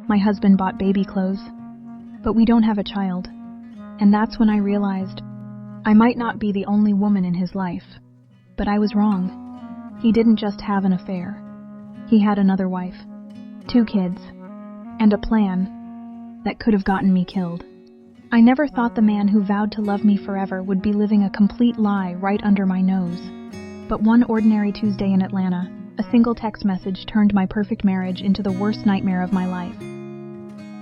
My husband bought baby clothes. But we don't have a child. And that's when I realized I might not be the only woman in his life. But I was wrong. He didn't just have an affair. He had another wife, 2 kids, and a plan that could have gotten me killed. I never thought the man who vowed to love me forever would be living a complete lie right under my nose. But one ordinary Tuesday in Atlanta, a single text message turned my perfect marriage into the worst nightmare of my life.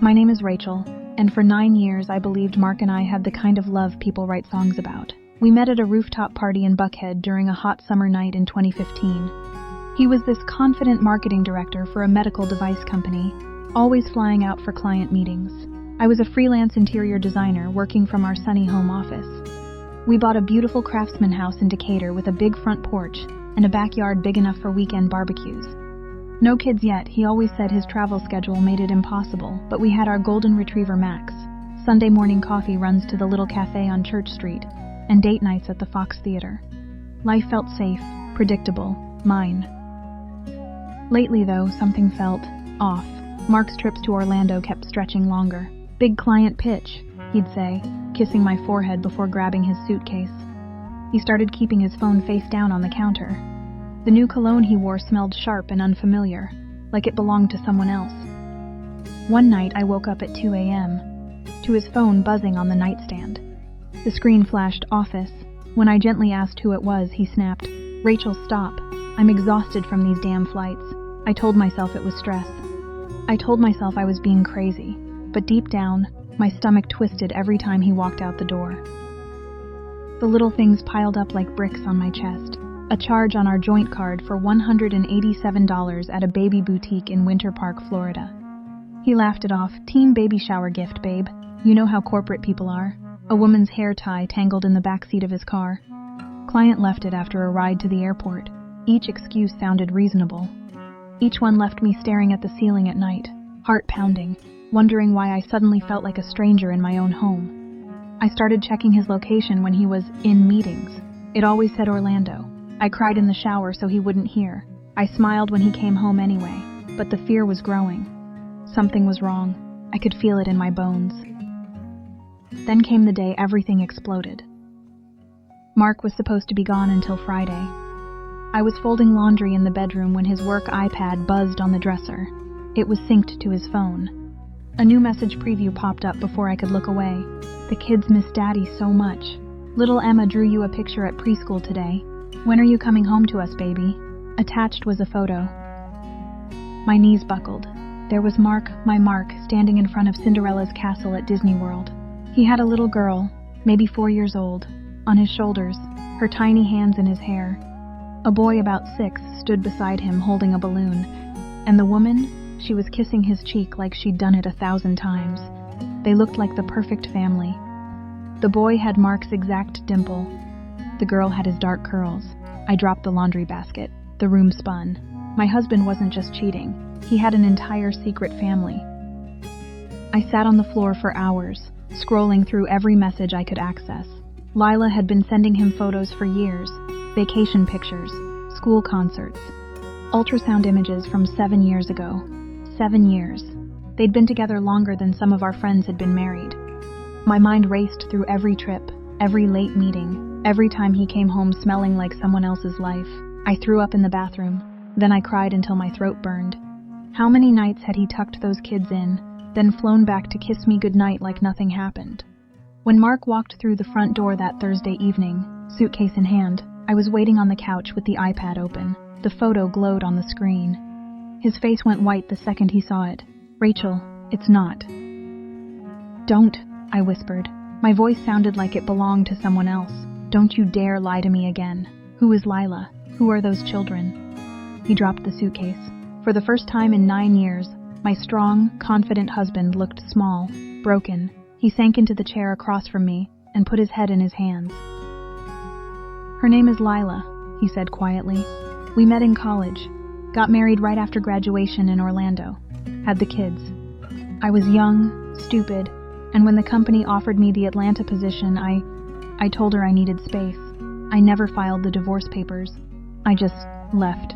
My name is Rachel, and for 9 years I believed Mark and I had the kind of love people write songs about. We met at a rooftop party in Buckhead during a hot summer night in 2015. He was this confident marketing director for a medical device company, always flying out for client meetings. I was a freelance interior designer working from our sunny home office. We bought a beautiful craftsman house in Decatur with a big front porch and a backyard big enough for weekend barbecues. No kids yet, he always said his travel schedule made it impossible, but we had our golden retriever Max. Sunday morning coffee runs to the little cafe on Church Street, and date nights at the Fox Theater. Life felt safe, predictable, mine. Lately though, something felt off. Mark's trips to Orlando kept stretching longer. Big client pitch, he'd say, kissing my forehead before grabbing his suitcase. He started keeping his phone face down on the counter. The new cologne he wore smelled sharp and unfamiliar, like it belonged to someone else. One night I woke up at 2 a.m. to his phone buzzing on the nightstand. The screen flashed office. When I gently asked who it was, he snapped, "Rachel, stop. I'm exhausted from these damn flights." I told myself it was stress. I told myself I was being crazy, but deep down, my stomach twisted every time he walked out the door. The little things piled up like bricks on my chest. A charge on our joint card for $187 at a baby boutique in Winter Park, Florida. He laughed it off. "Team baby shower gift, babe. You know how corporate people are." A woman's hair tie tangled in the back seat of his car. Client left it after a ride to the airport. Each excuse sounded reasonable. Each one left me staring at the ceiling at night, heart pounding, wondering why I suddenly felt like a stranger in my own home. I started checking his location when he was in meetings. It always said Orlando. I cried in the shower so he wouldn't hear. I smiled when he came home anyway, but the fear was growing. Something was wrong. I could feel it in my bones. Then came the day everything exploded. Mark was supposed to be gone until Friday. I was folding laundry in the bedroom when his work iPad buzzed on the dresser. It was synced to his phone. A new message preview popped up before I could look away. "The kids miss Daddy so much. Little Emma drew you a picture at preschool today. When are you coming home to us, baby?" Attached was a photo. My knees buckled. There was Mark, my Mark, standing in front of Cinderella's castle at Disney World. He had a little girl, maybe 4 years old, on his shoulders, her tiny hands in his hair. A boy about 6 stood beside him holding a balloon, and the woman, she was kissing his cheek like she'd done it 1,000 times. They looked like the perfect family. The boy had Mark's exact dimple. The girl had his dark curls. I dropped the laundry basket. The room spun. My husband wasn't just cheating. He had an entire secret family. I sat on the floor for hours, scrolling through every message I could access. Lila had been sending him photos for years. Vacation pictures, school concerts, ultrasound images from 7 years ago. 7 years. They'd been together longer than some of our friends had been married. My mind raced through every trip, every late meeting, every time he came home smelling like someone else's life. I threw up in the bathroom, then I cried until my throat burned. How many nights had he tucked those kids in, then flown back to kiss me goodnight like nothing happened? When Mark walked through the front door that Thursday evening, suitcase in hand, I was waiting on the couch with the iPad open. The photo glowed on the screen. His face went white the second he saw it. "Rachel, it's not." "Don't," I whispered. My voice sounded like it belonged to someone else. "Don't you dare lie to me again. Who is Lila? Who are those children?" He dropped the suitcase. For the first time in 9 years, my strong, confident husband looked small, broken. He sank into the chair across from me and put his head in his hands. "Her name is Lila," he said quietly. "We met in college, got married right after graduation in Orlando, had the kids. I was young, stupid, and when the company offered me the Atlanta position, I told her I needed space. I never filed the divorce papers. I just left.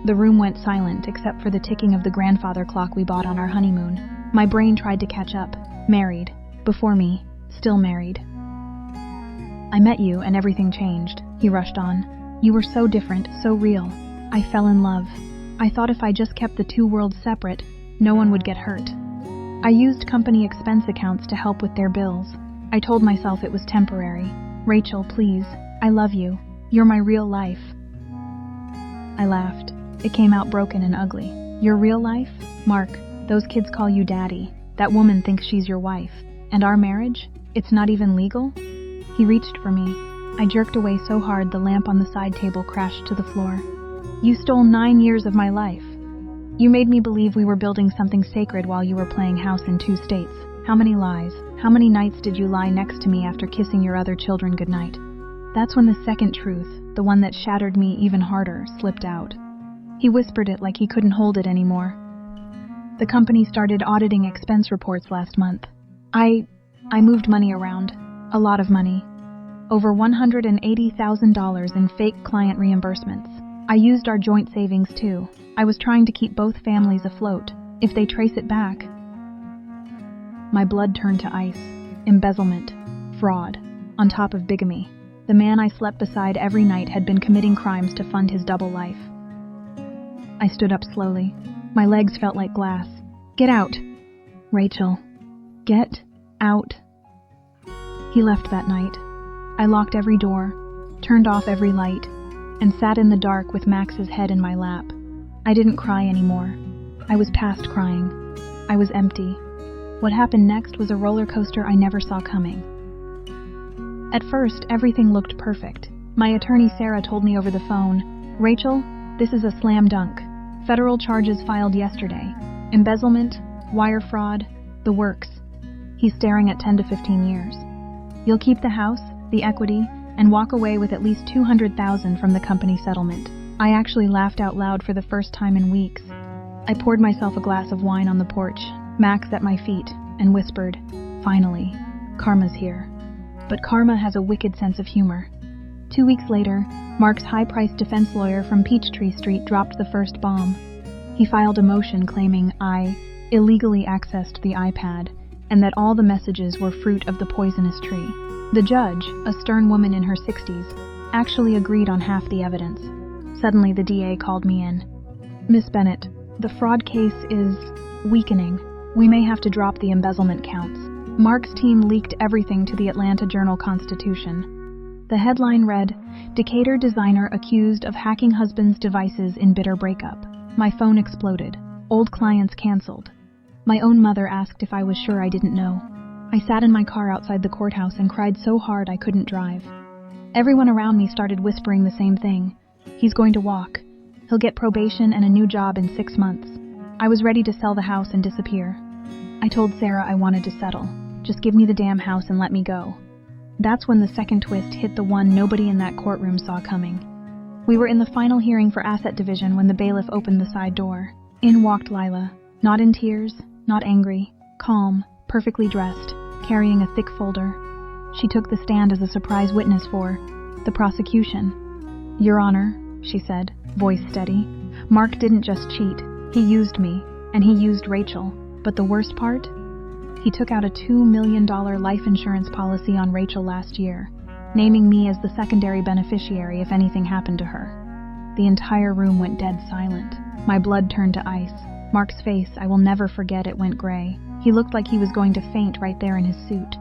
The room went silent except for the ticking of the grandfather clock we bought on our honeymoon. My brain tried to catch up. Married. Before me. Still married. I met you and everything changed, he rushed on. You were so different, so real. I fell in love. I thought if I just kept the two worlds separate, no one would get hurt. I used company expense accounts to help with their bills. I told myself it was temporary. Rachel, please. I love you. You're my real life. I laughed. It came out broken and ugly. Your real life? Mark, those kids call you daddy. That woman thinks she's your wife. And our marriage? It's not even legal? He reached for me. I jerked away so hard the lamp on the side table crashed to the floor. You stole 9 years of my life. You made me believe we were building something sacred while you were playing house in 2 states. How many lies? How many nights did you lie next to me after kissing your other children goodnight? That's when the second truth, the one that shattered me even harder, slipped out. He whispered it like he couldn't hold it anymore. The company started auditing expense reports last month. I moved money around. A lot of money. Over $180,000 in fake client reimbursements. I used our joint savings too. I was trying to keep both families afloat. If they trace it back... My blood turned to ice. Embezzlement. Fraud. On top of bigamy. The man I slept beside every night had been committing crimes to fund his double life. I stood up slowly. My legs felt like glass. Get out! Rachel. Get out. He left that night. I locked every door, turned off every light, and sat in the dark with Max's head in my lap. I didn't cry anymore. I was past crying. I was empty. What happened next was a roller coaster I never saw coming. At first, everything looked perfect. My attorney Sarah told me over the phone, Rachel, this is a slam dunk. Federal charges filed yesterday. Embezzlement, wire fraud, the works. He's staring at 10 to 15 years. You'll keep the house, the equity, and walk away with at least $200,000 from the company settlement. I actually laughed out loud for the first time in weeks. I poured myself a glass of wine on the porch, Max at my feet, and whispered, finally, karma's here. But karma has a wicked sense of humor. 2 weeks later, Mark's high-priced defense lawyer from Peachtree Street dropped the first bomb. He filed a motion claiming I illegally accessed the iPad and that all the messages were fruit of the poisonous tree. The judge, a stern woman in her 60s, actually agreed on half the evidence. Suddenly the DA called me in. Miss Bennett, the fraud case is weakening. We may have to drop the embezzlement counts. Mark's team leaked everything to the Atlanta Journal-Constitution. The headline read, Decatur designer accused of hacking husband's devices in bitter breakup. My phone exploded. Old clients canceled. My own mother asked if I was sure I didn't know. I sat in my car outside the courthouse and cried so hard I couldn't drive. Everyone around me started whispering the same thing. He's going to walk. He'll get probation and a new job in 6 months. I was ready to sell the house and disappear. I told Sarah I wanted to settle. Just give me the damn house and let me go. That's when the second twist hit, the one nobody in that courtroom saw coming. We were in the final hearing for asset division when the bailiff opened the side door. In walked Lila, not in tears, not angry, calm, perfectly dressed, carrying a thick folder. She took the stand as a surprise witness for the prosecution. Your Honor, she said, voice steady, Mark didn't just cheat. He used me, and he used Rachel. But the worst part? He took out a $2 million life insurance policy on Rachel last year, naming me as the secondary beneficiary if anything happened to her. The entire room went dead silent. My blood turned to ice. Mark's face, I will never forget it, went gray. He looked like he was going to faint right there in his suit.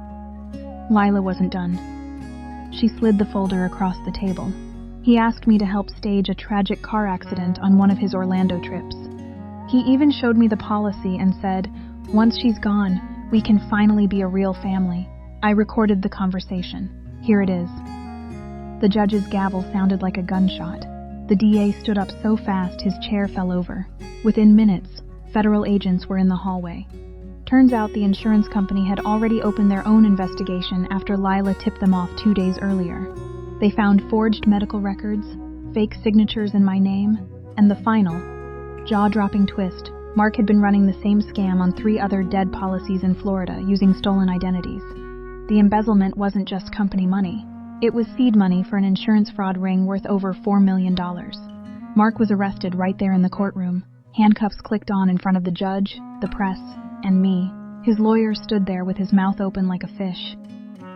Lila wasn't done. She slid the folder across the table. He asked me to help stage a tragic car accident on one of his Orlando trips. He even showed me the policy and said, once she's gone, we can finally be a real family. I recorded the conversation. Here it is. The judge's gavel sounded like a gunshot. The DA stood up so fast his chair fell over. Within minutes, federal agents were in the hallway. Turns out the insurance company had already opened their own investigation after Lila tipped them off 2 days earlier. They found forged medical records, fake signatures in my name, and the final, jaw-dropping twist. Mark had been running the same scam on 3 other dead policies in Florida using stolen identities. The embezzlement wasn't just company money. It was seed money for an insurance fraud ring worth over $4 million. Mark was arrested right there in the courtroom. Handcuffs clicked on in front of the judge, the press, and me. His lawyer stood there with his mouth open like a fish.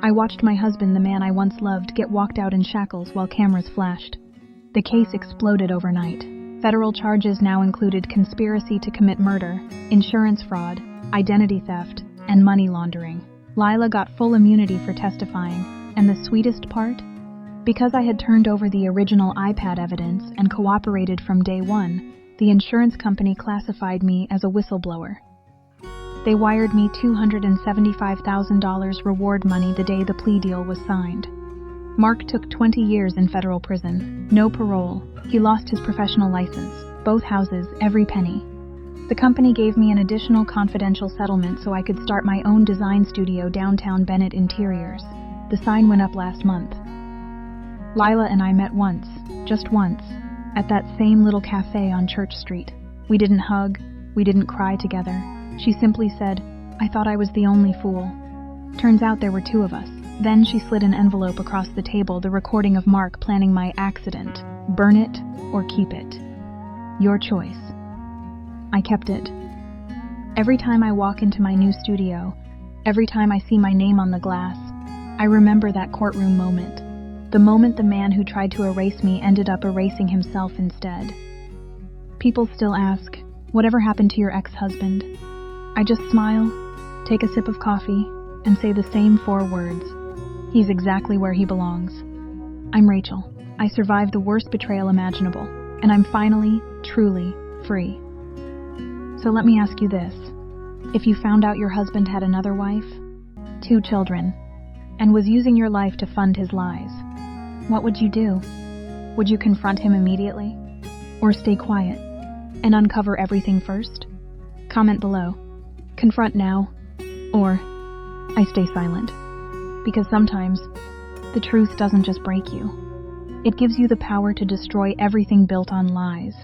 I watched my husband, the man I once loved, get walked out in shackles while cameras flashed. The case exploded overnight. Federal charges now included conspiracy to commit murder, insurance fraud, identity theft, and money laundering. Lila got full immunity for testifying, and the sweetest part? Because I had turned over the original iPad evidence and cooperated from day one, the insurance company classified me as a whistleblower. They wired me $275,000 reward money the day the plea deal was signed. Mark took 20 years in federal prison, no parole. He lost his professional license, both houses, every penny. The company gave me an additional confidential settlement so I could start my own design studio downtown Bennett Interiors. The sign went up last month. Lila and I met once, just once, at that same little cafe on Church Street. We didn't hug, we didn't cry together. She simply said, "I thought I was the only fool." Turns out there were two of us. Then she slid an envelope across the table, the recording of Mark planning my accident. Burn it or keep it. Your choice. I kept it. Every time I walk into my new studio, every time I see my name on the glass, I remember that courtroom moment. The moment the man who tried to erase me ended up erasing himself instead. People still ask, "Whatever happened to your ex-husband?" I just smile, take a sip of coffee, and say the same 4 words. He's exactly where he belongs. I'm Rachel. I survived the worst betrayal imaginable, and I'm finally, truly, free. So let me ask you this. If you found out your husband had another wife, 2 children, and was using your life to fund his lies, what would you do? Would you confront him immediately? Or stay quiet and uncover everything first? Comment below. Confront now, or I stay silent. Because sometimes, the truth doesn't just break you. It gives you the power to destroy everything built on lies.